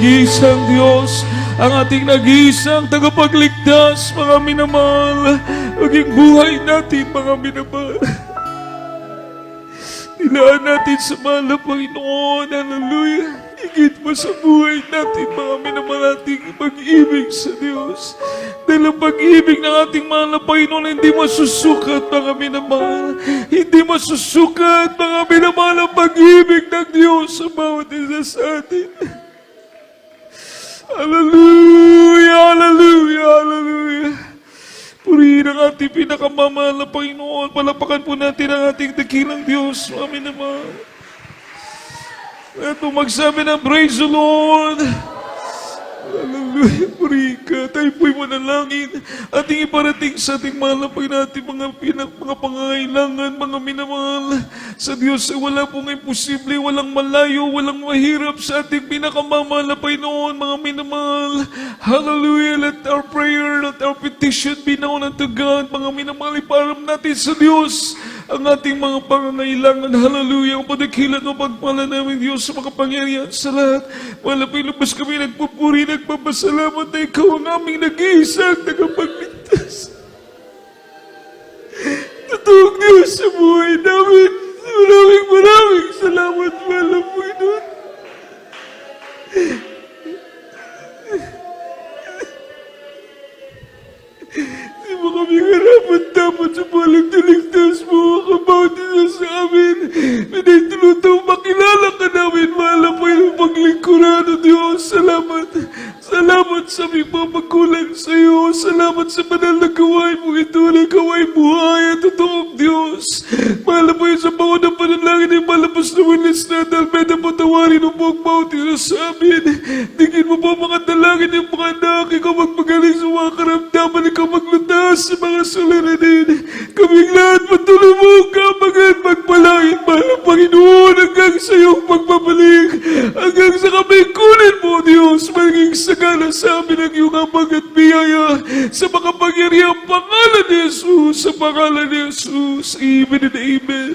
nag-iisang Diyos, ang ating nag-iisang tagapagligtas, mga minamahal, maging buhay natin, mga minamahal. Nilaan natin sa mahal na Panginoon, hallelujah. Higit mo sa buhay natin, mga minamahal, ating pag-ibig sa Diyos. Dahil ang pag-ibig ng ating mahal na Panginoon hindi masusukat, mga minamahal. Hindi masusukat, mga minamahal, ang pag-ibig ng Diyos sa bawat isa sa atin. Hallelujah, hallelujah, hallelujah. Purihin ang ating pinakamamahal na Panginoon. Palapakan po natin ang ating dakilang Diyos. Amin naman. At magsabi ng praise the Lord. Hallelujah. Purihin ka. Tayo po'y manalangin. Ating iparating sa ating mahal na Panginoon mga pangangailangan, mga minamahal. Sa Diyos ay wala pong imposible, walang malayo, walang mahirap sa ating pinakamamahal na Panginoon, mga minamahal. Hallelujah. Let our prayer, let our petition be known unto God. Mga minamahal, iparam natin sa Diyos ang ating mga pangangailangan. Hallelujah. Ang padakilan o pagpala namin Diyos sa makapangyarihan sa lahat. Malapay lubos kami nagpupuri, nagpapasalamat na ikaw ang aming nag-iisang tagapagligtas. Totoong Diyos sa buhay namin. Maraming salamat, mahal na Panginoon. Di mo kami karapat dapat sa paligtaligtas mo, kabawat isa sa amin. Pinahintulutang makilala ka namin, mahal na Panginoon, paglingkuran o Diyos. Salamat. Salamat sa aming pagkulang sa iyo. Salamat sa banal na gawain mo ito, na gawain buhay at totoong Diyos. Mahal na Panginoon, sa bawat ng panalangin ay malabas na wilis na dalbed ang patawarin ng buong bawat isa sa amin. Tingin mo po mga dalangin ng mga anak, ikaw magpagaling sa mga karamdaman, ikaw maglutas sa mga suliranin. Kaming lahat matulungan ka, magpalangin, mahal na Panginoon, hanggang sa iyong pagbabalik, hanggang sa kami kunin mo, Diyos, maging sagana sa amin ang iyong abag at biyaya sa makapangyarihang pangalan ni Jesus, sa pangalan ni Jesus. Amen and amen.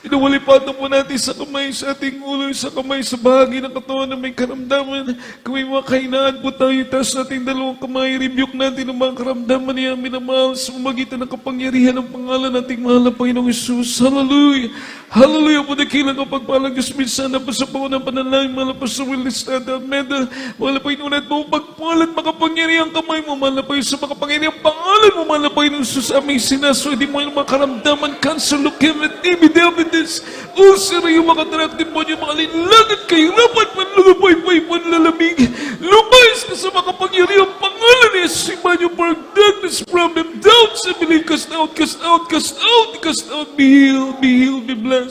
Inawalipatan po natin sa kamay, sa ating ulo, sa kamay, sa bahagi ng katawan na may karamdaman. Kung may mga kahinaan po tayo, taas natin dalawang kamay, rebuke natin ang mga karamdaman niya, minamahal, sa magitan ng kapangyarihan ng pangalan nating mahal na Panginoong Jesus. Hallelujah! Hallelujah! Po dakilang kapagpalang Diyos, minsan na po sa pangunang panalangin, mahal na po sa Willis at Almeda, mahal na Panginoon, at po pagpalat makapangyarihan kamay mo, mahal na Panginoon, sa makapangyarihan pangalan mo, mahal na Panginoong Jesus, aming sinaswede mo yung mga karamdaman, cancer, leukemia, TB, diabetes, ulcer, yung mga taraktin mo, yung mga linlagat kayo, rapat manlulupay-pay, manlalamig, lumayas ka sa makapangyarihan pangalan ni Jesus, iman yung parang darkness, problem, doubt, believe, cast out, cast out, cast out, cast out, be healed, be blessed.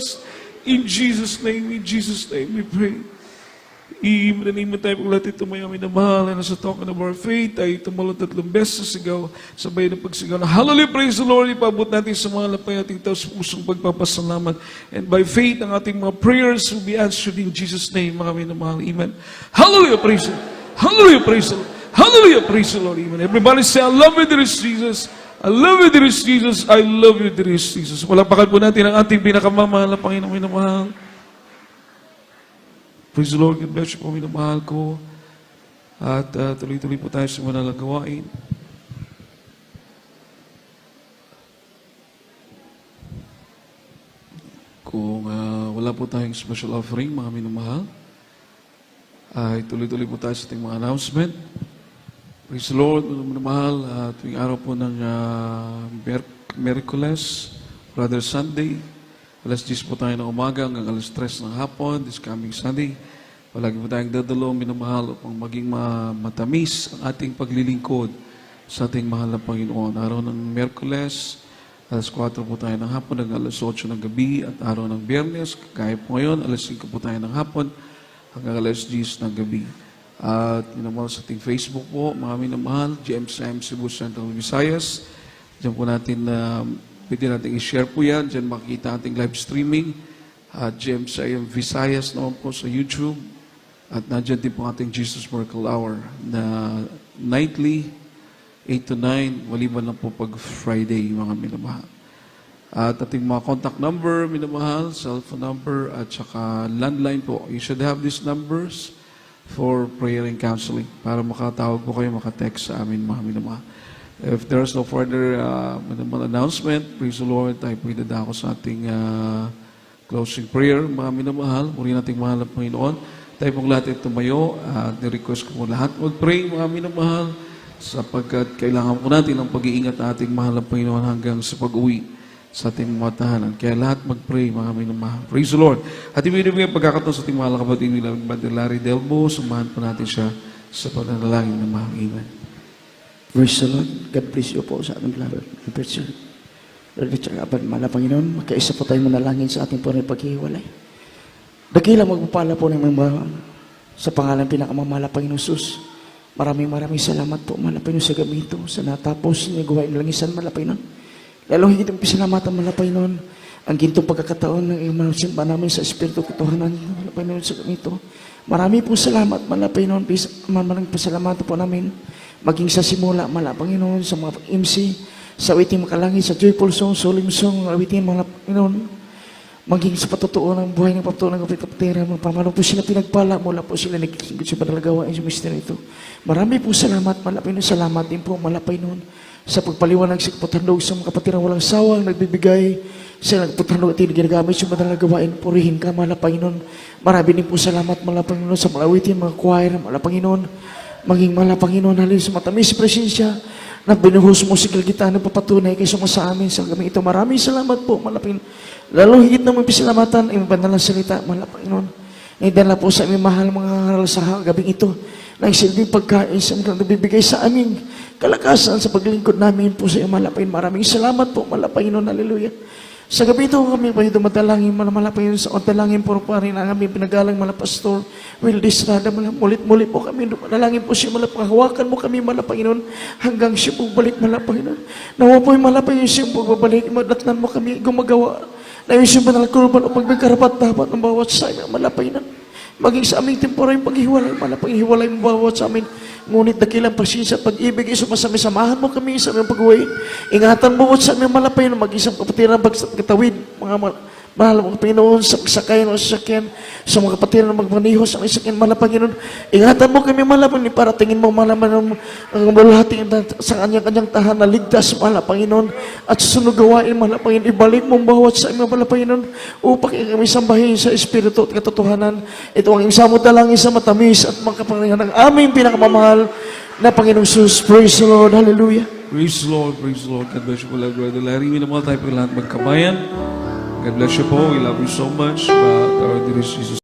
In Jesus' name we pray. Iimananin mo tayo pag lahat ito may amin na mahal na sa token of our faith ay tumalon 3 beses sa sigaw, sabay ng pagsigaw na hallelujah, praise the Lord. Ipabot natin sa mga lapay ating taos pusong pagpapasalamat, and by faith ang ating mga prayers will be answered in Jesus' name, mga amin na mahal. Amen. Hallelujah, praise the Lord. Hallelujah, praise the Lord. Hallelujah, praise the Lord. Amen. Everybody say, I love you, dear Jesus. I love you, dear Jesus. I love you, dear Jesus. Palapakan po natin ang ating pinakamamahal na Panginoong minamahal. Praise the Lord. God bless you po, minamahal ko. At tuloy-tuloy po tayo sa mga gawain. Kung wala po tayong special offering, mga minamahal, ay tuloy-tuloy po tayo sa ating mga announcement. Praise the Lord, minamahal. Tuwing araw po ng Miyerkules, Brother Sunday, alas 10 po tayo ng umaga hanggang alas 3 ng hapon, this coming Sunday. Palagi po tayong dadalo, minamahal, upang maging matamis ang ating paglilingkod sa ating mahal na Panginoon. Araw ng Miyerkules, alas 4 po tayo ng hapon hanggang alas 8 ng gabi, at araw ng Biyernes, kaya po ngayon, alas 5 po tayo ng hapon hanggang alas 10 ng gabi. At minamahal sa ating Facebook po, mga minamahal, GMSM Cebu Central Visayas. Diyan po natin, pwede natin i-share po yan. Diyan makikita ating live streaming. At GMSM Visayas naman po sa YouTube. At nandiyan din po ating Jesus Miracle Hour na nightly, 8 to 9, maliban lang po pag Friday, mga minamahal. At ating mga contact number, minamahal, cellphone number, at saka landline po. You should have these numbers for prayer and counseling. Para makatawag po kayo, makatext sa amin, mga minamahal. If there's no further announcement, praise the Lord, tayo po idadako sa ating closing prayer. Mga minamahal, muli nating mahal ang Panginoon. Tayo pong lahat ay tumayo at ni-request ko po lahat mag-pray, mga minamahal, sapagkat kailangan po natin ang pag-iingat ng ating mahal ang Panginoon hanggang sa pag-uwi sa ating mga tahanan. Kaya lahat mag-pray, mga minamahal. Praise the Lord. At ibinibigay ang pagkakataon sa ating mahal na kapatid nila, Brother Larry Delbo. Sumahan po natin siya sa pananalangin ng mga Amen. Praise the Lord. God bless you po sa ating beloved preacher. Lord, at saka mana Panginoon, magkaisa po tayong manalangin sa ating po rin paghihiwalay. Dakila magpapala po ng mga sa pangalan pinakamamala Panginoon Sus. Maraming salamat po, Mala Panginoon, sa gamito, sa natapos niya gawain langisan, Mala Panginoon. Lalong higit ang pisalamatan, Mala Panginoon, ang gintong pagkakataon ng iyong simba namin sa Espiritu Katuhanan, Mala Panginoon, sa gamito. Marami po salamat, Mala Panginoon, maraming pasalamatan po namin, maging sa simula, Mala Panginoon, sa mga MC, sa awiting makalangit, sa joyful song, solemn song, awiting, Mala Panginoon, maging sa patutuo ng buhay ng patutuo ng kapitapatera, magpamalo po sila pinagpala, mula po sila nagkikingkot sa panalagawain sa misteryo ito. Marami po salamat, malapay nun, salamat din po, malapay nun, sa pagpaliwanag sa kapatandog sa mga kapatira walang sawang nagbibigay, sa nagpatandog at ginagamit sa panalagawain, purihin ka, malapay nun. Marami din po salamat, malapay nun, sa mga awitin, mga choir, malapay nun, maging malapay nun, halin sa matamis presensya, na binuhos mo sa kalgitan na papatunay kayo sa amin sa kami ito. Maraming salamat po, malapay nun. Lalo higit na mga pisalamatan, ang banalang salita, Mahal Panginoon. Naidala po sa aming mahal mga haral sa gabing ito, na silbing pagkain sa mga nabibigay sa aming kalakasan sa paglingkod namin po sa iyo, Mahal Panginoon. Maraming salamat po, Mahal Panginoon. Hallelujah. Sa gabi ito, kami pa ito madalangin, Mahal Panginoon, sa madalangin po pa rin ang aming pinagalang, Mahal Pastor Will Distrada, mulit-mulit po kami, madalangin po siya, Mahal Panginoon. Hawakan mo kami, Mahal Panginoon, hanggang siya po balik, Mahal Panginoon. Nawa po, Mahal Panginoon, siya po babalik, madatnan mo kami gumagawa na yung siya banal kurban o pagkarapat dapat ng bawat sa amin, malapay na. Maging sa aming temporary paghiwalay, malapay hiwalay mo bawat sa amin. Ngunit dakilang pasensya at pag-ibig, isumasa samahan mo kami sa aming pag-uwi. Ingatan mo sa aming malapay na mag-isang kapatiran pagkatawid, mga mahal mo Panginoon, sa pagsakayan o sasakyan, sa mga kapatiran na magmaniho sa aming sakyan, mahal Panginoon. Ingatan mo kami, mahal Panginoon, para tingin mo, mahal Panginoon, ang bulhating sa kanyang tahan na ligtas, mahal Panginoon, at susunod gawain, mahal Panginoon, ibalik mo bawat sa aming, mahal Panginoon, upang kami sambahin sa Espiritu at katotohanan. Ito ang imsamo dalangin sa matamis at makapangyarihan ng aming pinakamamahal na Panginoong Jesus. Praise the Lord. Hallelujah. Praise the Lord, praise the Lord. God bless you po, Brother Larry. Minamahal tayo po lahat magkabayan. God bless you po. We love you so much. Our dear Jesus.